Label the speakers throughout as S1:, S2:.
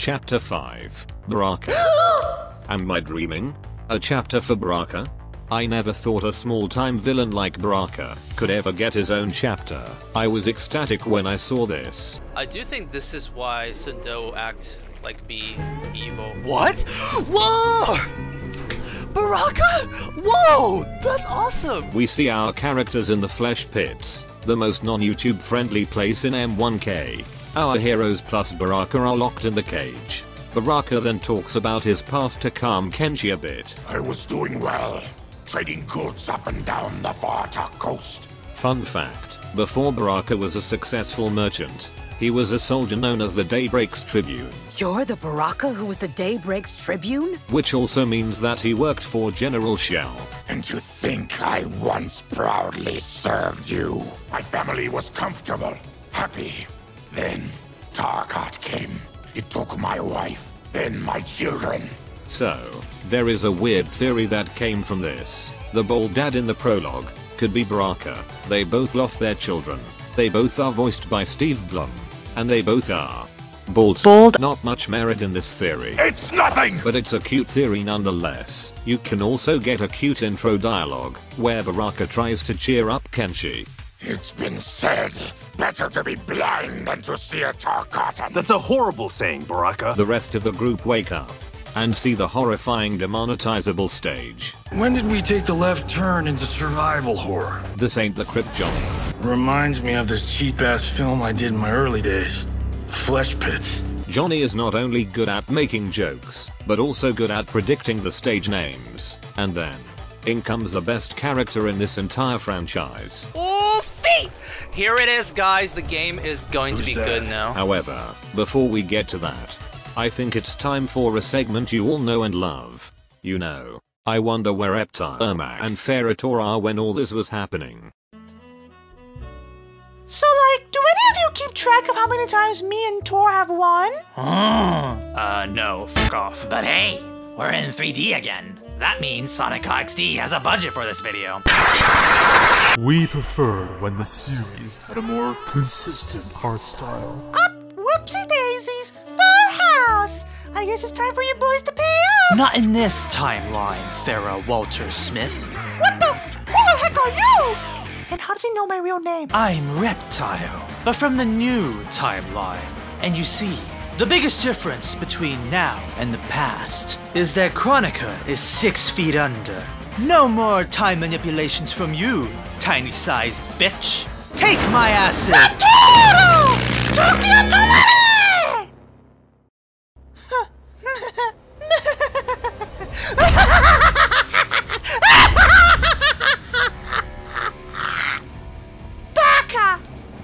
S1: Chapter 5, Baraka. Am I dreaming? A chapter for Baraka? I never thought a small-time villain like Baraka could ever get his own chapter. I was ecstatic when I saw this.
S2: I do think this is why Sundo act like be evil.
S3: What? Whoa! Baraka? Whoa! That's awesome!
S1: We see our characters in the flesh pits, the most non-YouTube friendly place in M1K. Our heroes plus Baraka are locked in the cage. Baraka then talks about his past to calm Kenshi a bit.
S4: I was doing well, trading goods up and down the Varta coast.
S1: Fun fact, before Baraka was a successful merchant, he was a soldier known as the Daybreak's Tribune.
S5: You're the Baraka who was the Daybreak's Tribune?
S1: Which also means that he worked for General Shell.
S4: And to think I once proudly served you. My family was comfortable, happy. Then Tarkat came. It took my wife, then my children.
S1: So, there is a weird theory that came from this. The bald dad in the prologue could be Baraka. They both lost their children. They both are voiced by Steve Blum. And they both are bald. Not much merit in this theory.
S4: It's nothing!
S1: But it's a cute theory nonetheless. You can also get a cute intro dialogue, where Baraka tries to cheer up Kenshi.
S4: It's been said, better to be blind than to see a Tarkatan.
S6: That's a horrible saying, Baraka.
S1: The rest of the group wake up and see the horrifying demonetizable stage.
S7: When did we take the left turn into survival horror?
S1: This ain't the Crypt, Johnny.
S7: Reminds me of this cheap-ass film I did in my early days. The Flesh Pits.
S1: Johnny is not only good at making jokes, but also good at predicting the stage names. And then, in comes the best character in this entire franchise.
S2: Oofy! Here it is, guys. The game is going to be good now.
S1: However, before we get to that, I think it's time for a segment you all know and love. You know, I wonder where Reptile, Ermac, and Ferrator are when all this was happening.
S8: So like, do any of you keep track of how many times me and Tor have won?
S3: No, fuck off. But hey, we're in 3D again. That means Sonic XD has a budget for this video.
S9: We prefer when the series had a more consistent art style.
S8: Up, whoopsie daisies, full house! I guess it's time for you boys to pay up!
S3: Not in this timeline, Farrah Walter Smith.
S8: What the? Who the heck are you? And how does he know my real name?
S3: I'm Reptile, but from the new timeline. And you see, the biggest difference between now and the past is that Chronica is 6 feet under. No more time manipulations from you, tiny-sized bitch. Take my acid!
S8: Satoru! Tokyo Tomare! Baka!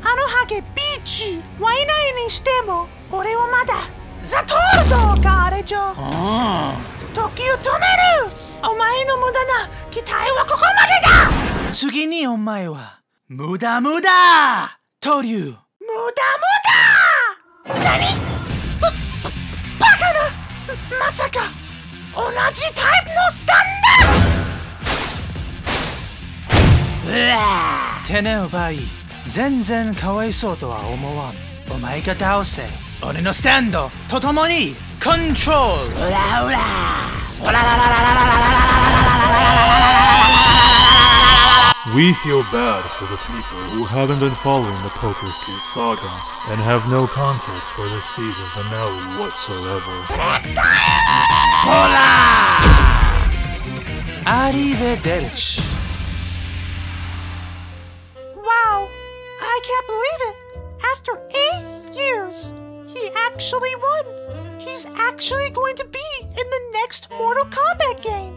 S8: あのハゲビーチワイナイにしても俺はまだザトールドがあれじゃ時を止めるお前の無駄な期待はここまでだ
S3: 次にお前は無駄無駄トリュー
S8: 無駄無駄何バカなまさか同じタイプのスタンダ
S3: 手ねおばい全然かわいそうとは思わんお前が倒せ俺のスタンドとともにコントロールオラオラオラララララララ
S9: We feel bad for the people who haven't been following the Poker Ski saga and have no context for this season finale whatsoever.
S3: Arrivederci.
S8: Wow, I can't believe it. After 8 years, he actually won. He's actually going to be in the next Mortal Kombat game.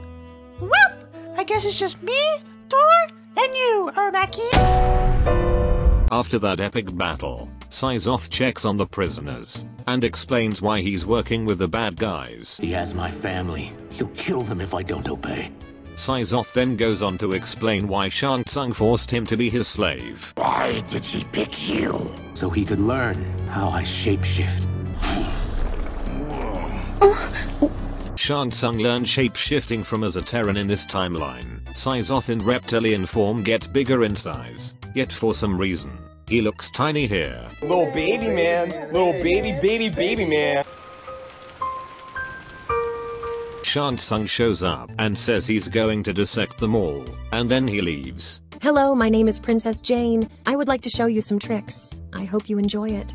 S8: Well, I guess it's just me, Tor, and you, Ermaki.
S1: After that epic battle, Syzoth checks on the prisoners and explains why he's working with the bad guys.
S10: He has my family. He'll kill them if I don't obey.
S1: Syzoth then goes on to explain why Shang Tsung forced him to be his slave.
S4: Why did he pick you?
S10: So he could learn how I shapeshift.
S1: Shang Tsung learned shape-shifting from a Zaterran in this timeline. Syzoth in reptilian form gets bigger in size, yet for some reason, he looks tiny here.
S11: Little baby man. Little baby man.
S1: Shang Tsung shows up and says he's going to dissect them all, and then he leaves.
S11: Hello, my name is Princess Jane. I would like to show you some tricks. I hope you enjoy it.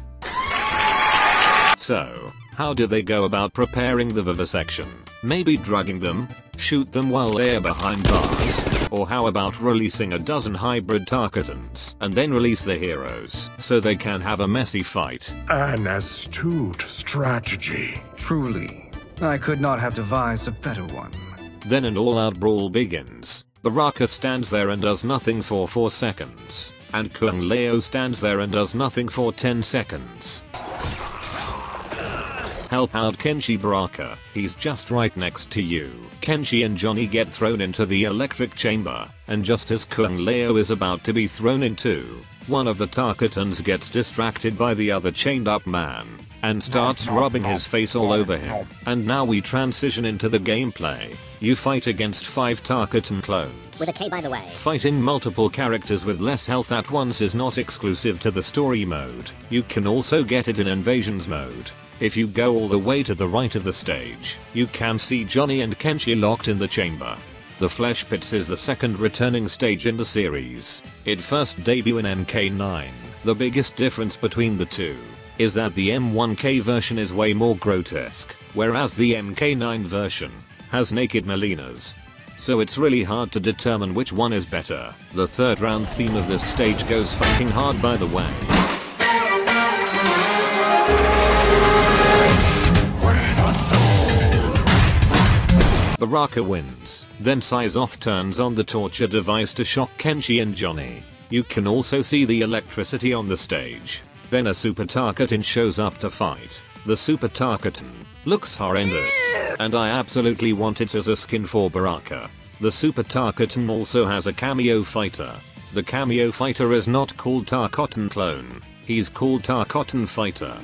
S1: So, how do they go about preparing the vivisection? Maybe drugging them? Shoot them while they're behind bars? Or how about releasing a dozen hybrid Tarkatans and then release the heroes so they can have a messy fight?
S4: An astute strategy.
S12: Truly, I could not have devised a better one.
S1: Then an all-out brawl begins. Baraka stands there and does nothing for 4 seconds. And Kung Lao stands there and does nothing for 10 seconds. Help out Kenshi Baraka, he's just right next to you. Kenshi and Johnny get thrown into the electric chamber, and just as Kung Lao is about to be thrown into, one of the Tarkatans gets distracted by the other chained up man, and starts rubbing his face all over him. And now we transition into the gameplay. You fight against 5 Tarkatan clones.
S13: With a K, by the way.
S1: Fighting multiple characters with less health at once is not exclusive to the story mode. You can also get it in invasions mode. If you go all the way to the right of the stage, you can see Johnny and Kenshi locked in the chamber. The Flesh Pits is the second returning stage in the series. It first debuted in MK9. The biggest difference between the two is that the M1K version is way more grotesque, whereas the MK9 version has naked Melinas. So it's really hard to determine which one is better. The third round theme of this stage goes fucking hard, by the way. Baraka wins. Then Syzoth turns on the torture device to shock Kenshi and Johnny. You can also see the electricity on the stage. Then a Super Tarkatan shows up to fight. The Super Tarkatan looks horrendous, and I absolutely want it as a skin for Baraka. The Super Tarkatan also has a cameo fighter. The cameo fighter is not called Tarkatan Clone. He's called Tarkatan Fighter.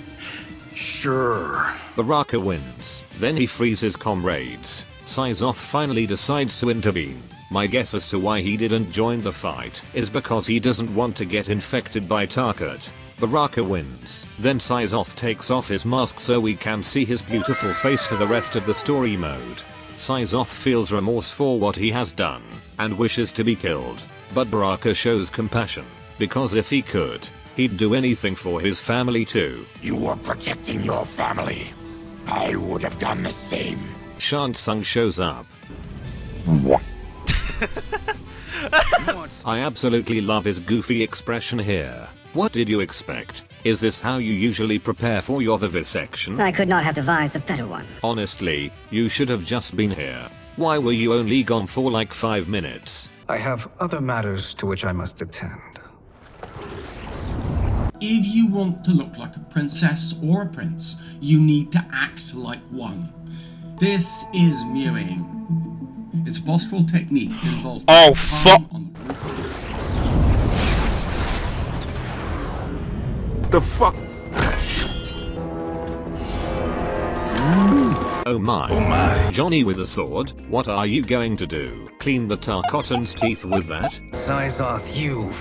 S4: Sure.
S1: Baraka wins. Then he frees his comrades. Syzoth finally decides to intervene. My guess as to why he didn't join the fight is because he doesn't want to get infected by Tarkat. Baraka wins. Then Syzoth takes off his mask so we can see his beautiful face for the rest of the story mode. Syzoth feels remorse for what he has done and wishes to be killed. But Baraka shows compassion, because if he could, he'd do anything for his family too.
S4: You were protecting your family. I would have done the same.
S1: Shang Tsung shows up. I absolutely love his goofy expression here. What did you expect? Is this how you usually prepare for your vivisection?
S13: I could not have devised a better one.
S1: Honestly, you should have just been here. Why were you only gone for like 5 minutes?
S12: I have other matters to which I must attend.
S14: If you want to look like a princess or a prince, you need to act like one. This is mewing. It's a bossful technique that involves
S4: The fuck?
S1: Oh my. Johnny with a sword? What are you going to do? Clean the Tarkatan's teeth with that?
S12: Syzoth, you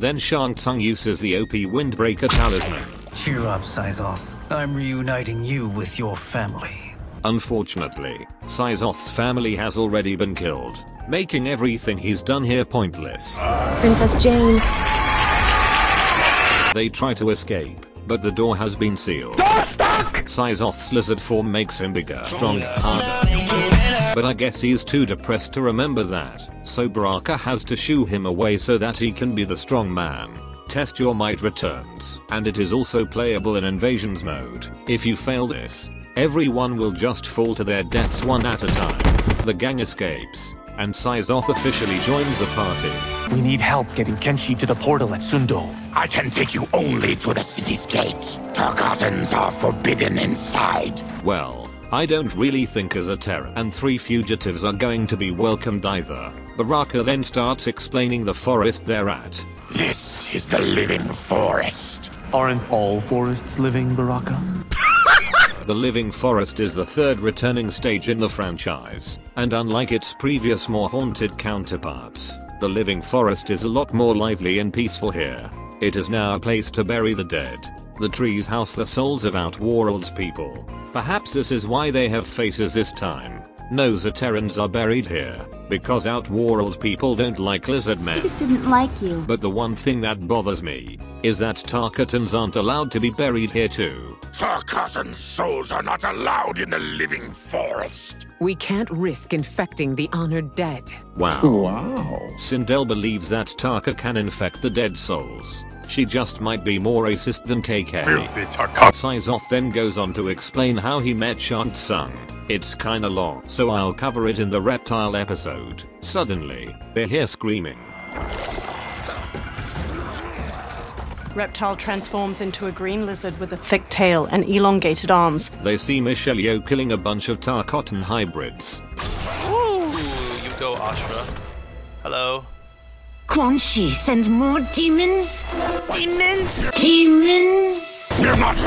S1: Then Shang Tsung uses the OP Windbreaker Talisman.
S12: Cheer up, Syzoth. I'm reuniting you with your family.
S1: Unfortunately, Syzoth's family has already been killed, making everything he's done here pointless.
S11: Princess Jane.
S1: They try to escape, but the door has been sealed. Syzoth's lizard form makes him bigger, stronger, harder. But I guess he's too depressed to remember that, so Baraka has to shoo him away so that he can be the strong man. Test Your Might returns, and it is also playable in invasions mode. If you fail this, everyone will just fall to their deaths one at a time. The gang escapes, and Syzoth officially joins the party.
S10: We need help getting Kenshi to the portal at Sundo.
S4: I can take you only to the city's gate. Tarkatans are forbidden inside.
S1: Well, I don't really think as a Terran and 3 fugitives are going to be welcomed either. Baraka then starts explaining the forest they're at.
S4: This is the living forest.
S10: Aren't all forests living, Baraka?
S1: The Living Forest is the third returning stage in the franchise, and unlike its previous more haunted counterparts, the Living Forest is a lot more lively and peaceful here. It is now a place to bury the dead. The trees house the souls of Outworld's people. Perhaps this is why they have faces this time. knows that Terrans are buried here, because Outworld people don't like lizard men.
S15: I just didn't like you.
S1: But the one thing that bothers me is that Tarkatans aren't allowed to be buried here too.
S4: Tarkatan souls are not allowed in the living forest.
S16: We can't risk infecting the honored dead.
S1: Wow. Sindel believes that Tarka can infect the dead souls. She just might be more racist than KK.
S4: Filthy Tarkat.
S1: Syzoth then goes on to explain how he met Shang Tsung. It's kinda long, so I'll cover it in the reptile episode. Suddenly, they hear screaming.
S17: Reptile transforms into a green lizard with a thick tail and elongated arms.
S1: They see Michelle Yeoh killing a bunch of Tarkatan hybrids.
S2: Ooh, you go, Ashra. Hello.
S15: Quan Chi sends more demons?
S2: Demons?
S15: Demons?
S4: We're not.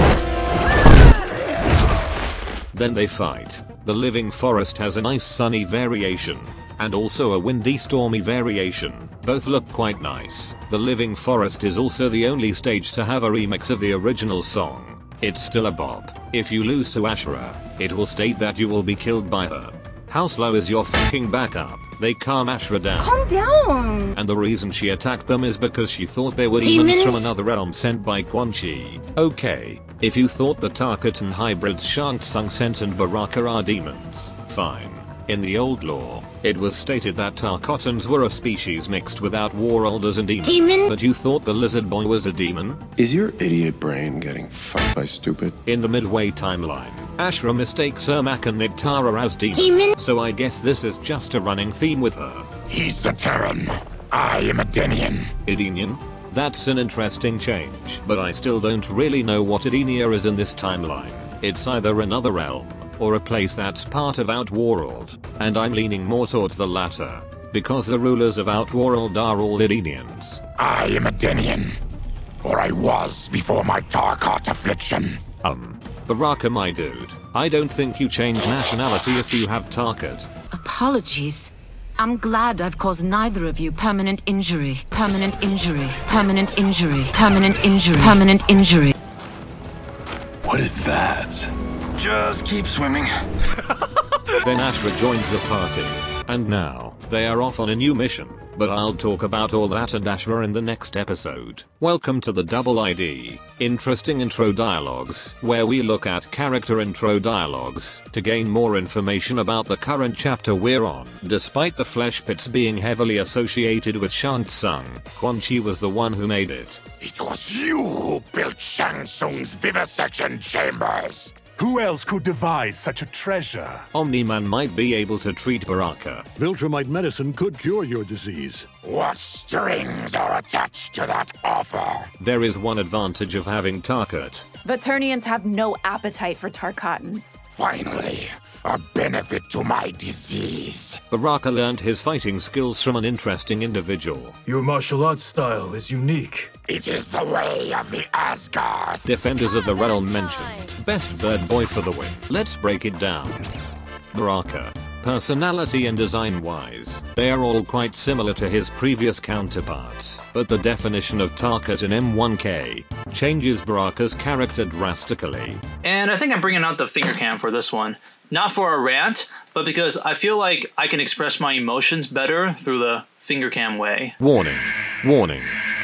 S1: Then they fight. The living forest has a nice sunny variation, and also a windy stormy variation. Both look quite nice. The living forest is also the only stage to have a remix of the original song. It's still a bop. If you lose to Ashura, it will state that you will be killed by her. How slow is your fucking backup? They calm Ashura down.
S15: Calm down!
S1: And the reason she attacked them is because she thought they were demons from another realm sent by Quan Chi. Okay, if you thought the Tarkatan hybrids Shang Tsung sent and Baraka are demons, fine. In the old lore, it was stated that Tarkatans were a species mixed with Outworlders and demons. But you thought the lizard boy was a demon?
S18: Is your idiot brain getting fucked by stupid?
S1: In the Midway timeline, Ashura mistakes Ermac and Nightara as demons. So I guess this is just a running theme with her.
S4: He's a Terran. I am a Denian.
S1: Edenian? That's an interesting change, but I still don't really know what Edenia is in this timeline. It's either another realm, or a place that's part of Outworld, and I'm leaning more towards the latter, because the rulers of Outworld are all Edenians.
S4: I am a Denian, or I was before my Tarkat affliction.
S1: Baraka my dude, I don't think you change nationality if you have Tarkat.
S15: Apologies. I'm glad I've caused neither of you permanent injury. Permanent injury. Permanent injury. Permanent injury. Permanent injury.
S18: What is that?
S7: Just keep swimming.
S1: Then Ashura joins the party, and now, they are off on a new mission, but I'll talk about all that and Ashura in the next episode. Welcome to the Double ID, interesting intro dialogues, where we look at character intro dialogues, to gain more information about the current chapter we're on. Despite the flesh pits being heavily associated with Shang Tsung, Quan Chi was the one who made it.
S4: It was you who built Shang Tsung's vivisection chambers.
S19: Who else could devise such a treasure?
S1: Omni-Man might be able to treat Baraka.
S20: Viltrumite medicine could cure your disease.
S4: What strings are attached to that offer?
S1: There is one advantage of having Tarkat.
S21: Vaternians have no appetite for Tarkatans.
S4: Finally, a benefit to my disease.
S1: Baraka learned his fighting skills from an interesting individual.
S9: Your martial arts style is unique.
S4: It is the way of the Asgard.
S1: Defenders of the Realm mentioned. Best bird boy for the win. Let's break it down. Baraka. Personality and design wise, they are all quite similar to his previous counterparts, but the definition of Tarkat in M1K changes Baraka's character drastically.
S3: And I think I'm bringing out the finger cam for this one. Not for a rant, but because I feel like I can express my emotions better through the finger cam way.
S1: Warning. Warning.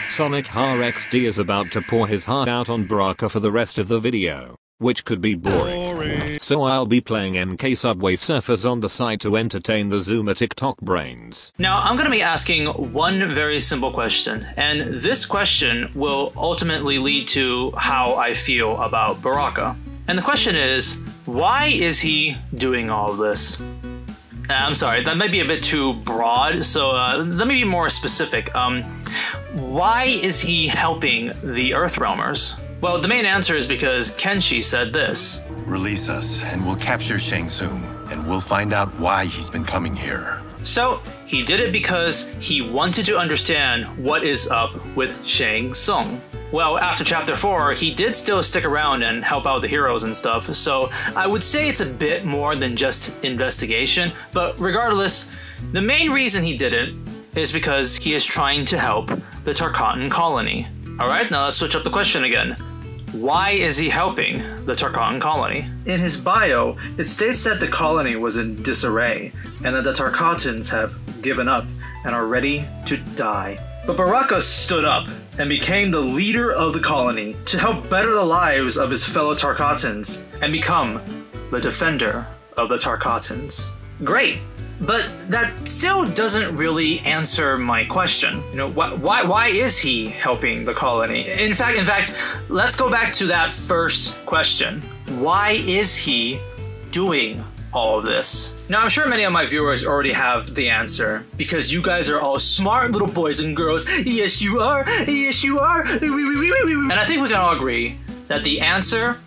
S1: Sonic RXD is about to pour his heart out on Baraka for the rest of the video, which could be boring. So I'll be playing MK Subway Surfers on the side to entertain the Zoomer TikTok brains.
S3: Now I'm going to be asking one very simple question, and this question will ultimately lead to how I feel about Baraka. And the question is, why is he doing all of this? I'm sorry, that might be a bit too broad, so let me be more specific. Why is he helping the Earthrealmers? Well, the main answer is because Kenshi said this.
S18: Release us, and we'll capture Shang Tsung, and we'll find out why he's been coming here.
S3: So, he did it because he wanted to understand what is up with Shang Tsung. Well, after Chapter 4, he did still stick around and help out the heroes and stuff, so I would say it's a bit more than just investigation, but regardless, the main reason he did it is because he is trying to help the Tarkatan colony. Alright, now let's switch up the question again. Why is he helping the Tarkatan colony? In his bio, it states that the colony was in disarray and that the Tarkatans have given up and are ready to die. But Baraka stood up and became the leader of the colony to help better the lives of his fellow Tarkatans and become the defender of the Tarkatans. Great, but that still doesn't really answer my question. You know, why is he helping the colony? In fact, let's go back to that first question. Why is he doing all of this? Now, I'm sure many of my viewers already have the answer, because you guys are all smart little boys and girls. Yes, you are. Yes, you are. And I think we can all agree that the answer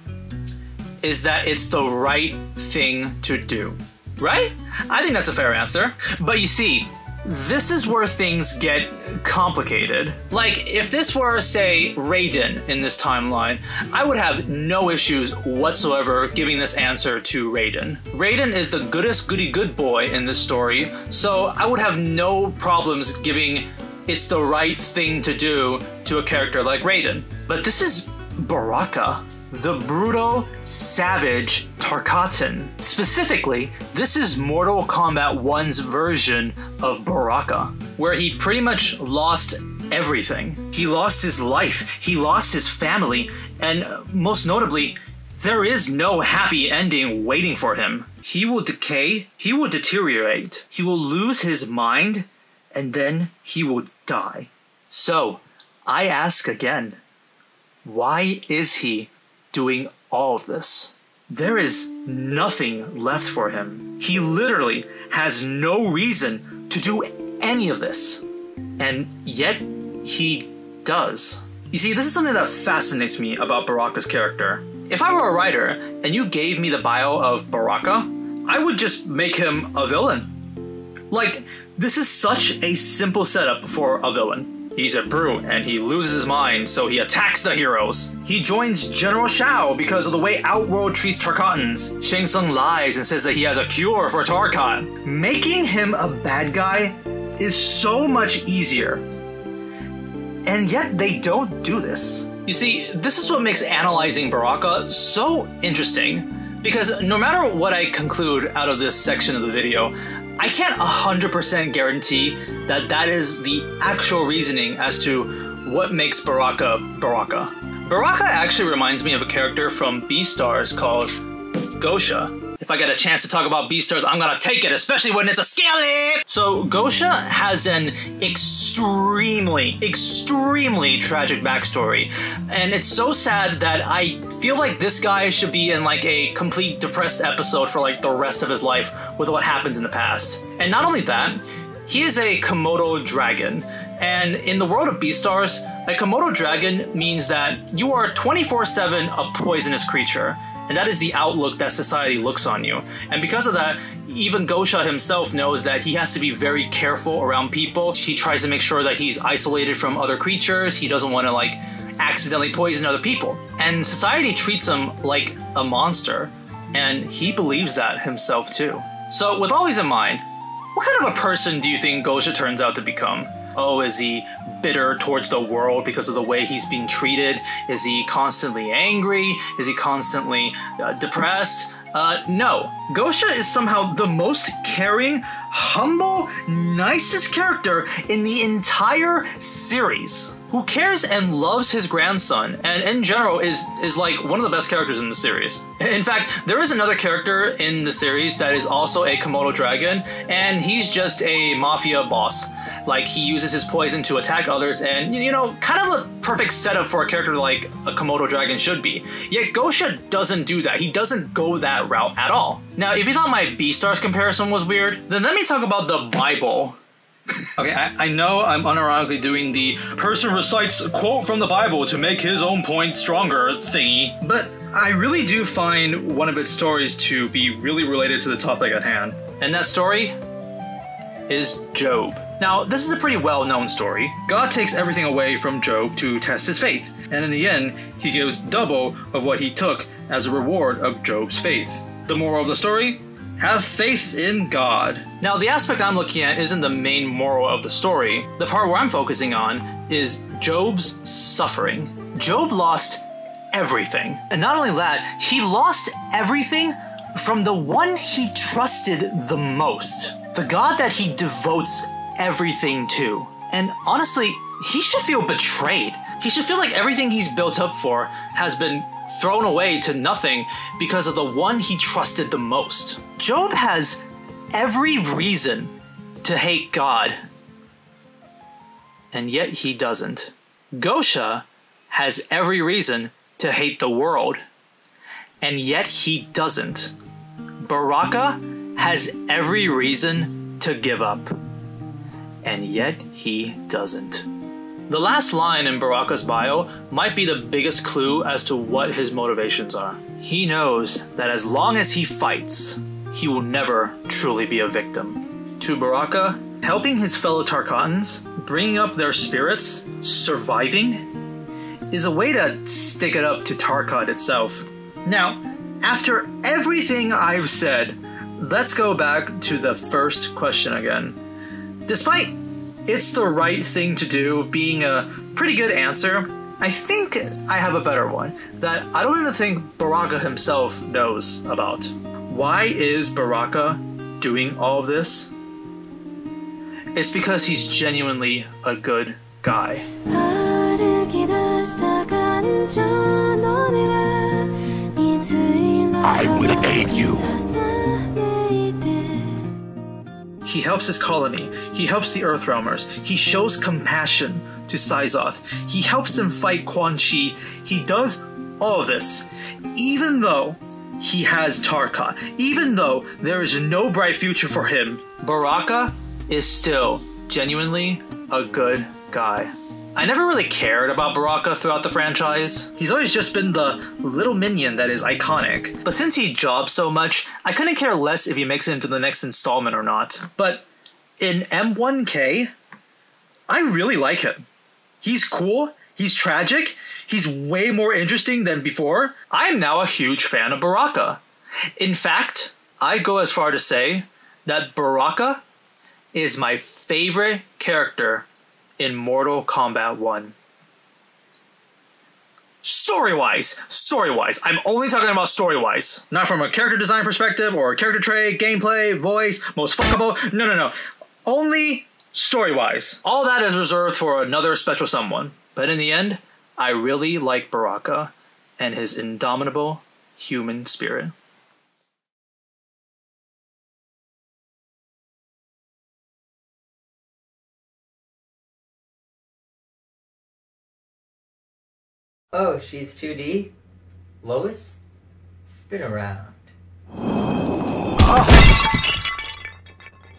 S3: is that it's the right thing to do. Right? I think that's a fair answer. But you see, this is where things get complicated. Like, if this were, say, Raiden in this timeline, I would have no issues whatsoever giving this answer to Raiden. Raiden is the goodest goody good boy in this story, so I would have no problems giving it's the right thing to do to a character like Raiden. But this is Baraka, the brutal, savage Tarkatan. Specifically, this is Mortal Kombat 1's version of Baraka, where he pretty much lost everything. He lost his life, he lost his family, and most notably, there is no happy ending waiting for him. He will decay, he will deteriorate, he will lose his mind, and then he will die. So, I ask again, why is he doing all of this? There is nothing left for him. He literally has no reason to do any of this. And yet, he does. You see, this is something that fascinates me about Baraka's character. If I were a writer and you gave me the bio of Baraka, I would just make him a villain. Like, this is such a simple setup for a villain. He's a brute and he loses his mind, so he attacks the heroes. He joins General Shao because of the way Outworld treats Tarkatans. Shang Tsung lies and says that he has a cure for Tarkat. Making him a bad guy is so much easier. And yet they don't do this. You see, this is what makes analyzing Baraka so interesting, because no matter what I conclude out of this section of the video, I can't 100% guarantee that that is the actual reasoning as to what makes Baraka Baraka. Baraka actually reminds me of a character from Beastars called Gosha. If I get a chance to talk about Beastars, I'm gonna take it, especially when it's a skelly! So Gosha has an extremely tragic backstory. And it's so sad that I feel like this guy should be in like a complete depressed episode for like the rest of his life with what happens in the past. And not only that, he is a Komodo dragon. And in the world of Beastars, a Komodo dragon means that you are 24/7 a poisonous creature. And that is the outlook that society looks on you. And because of that, even Gosha himself knows that he has to be very careful around people. He tries to make sure that he's isolated from other creatures. He doesn't want to like accidentally poison other people. And society treats him like a monster. And he believes that himself too. So with all these in mind, what kind of a person do you think Gosha turns out to become? Oh, is he bitter towards the world because of the way he's being treated? Is he constantly angry? Is he constantly depressed? No. Gosha is somehow the most caring, humble, nicest character in the entire series, who cares and loves his grandson, and in general is like one of the best characters in the series. In fact, there is another character in the series that is also a Komodo dragon, and he's just a mafia boss. Like, he uses his poison to attack others, and, you know, kind of a perfect setup for a character like a Komodo dragon should be. Yet Gosha doesn't do that. He doesn't go that route at all. Now, if you thought my Beastars comparison was weird, then let me talk about the Bible. Okay, I know I'm unironically doing the person recites a quote from the Bible to make his own point stronger thingy, but I really do find one of its stories to be really related to the topic at hand. And that story is Job. Now, this is a pretty well-known story. God takes everything away from Job to test his faith, and in the end, he gives double of what he took as a reward of Job's faith. The moral of the story? Have faith in God. Now, the aspect I'm looking at isn't the main moral of the story. The part where I'm focusing on is Job's suffering. Job lost everything. And not only that, he lost everything from the one he trusted the most. The god that he devotes everything to. And honestly, he should feel betrayed. He should feel like everything he's built up for has been thrown away to nothing because of the one he trusted the most. Job has every reason to hate God, and yet he doesn't. Gosha has every reason to hate the world, and yet he doesn't. Baraka has every reason to give up, and yet he doesn't. The last line in Baraka's bio might be the biggest clue as to what his motivations are. He knows that as long as he fights, he will never truly be a victim. To Baraka, helping his fellow Tarkatans, bringing up their spirits, surviving, is a way to stick it up to Tarkat itself. Now, after everything I've said, let's go back to the first question again. Despite it's the right thing to do being a pretty good answer, I think I have a better one that I don't even think Baraka himself knows about. Why is Baraka doing all of this? It's because he's genuinely a good guy.
S4: I will aid you.
S3: He helps his colony, he helps the Earthrealmers, he shows compassion to Syzoth, he helps them fight Quan Chi, he does all of this, even though he has Tarkat, even though there is no bright future for him. Baraka is still genuinely a good guy. I never really cared about Baraka throughout the franchise. He's always just been the little minion that is iconic. But since he jobs so much, I couldn't care less if he makes it into the next installment or not. But in M1K, I really like him. He's cool, he's tragic, he's way more interesting than before. I am now a huge fan of Baraka. In fact, I go as far to say that Baraka is my favorite character in Mortal Kombat 1. Story-wise, I'm only talking about story-wise. Not from a character design perspective or character trait, gameplay, voice, most fuckable, no. Only story-wise. All that is reserved for another special someone. But in the end, I really like Baraka and his indomitable human spirit.
S5: Oh, she's 2D? Lois? Spin around.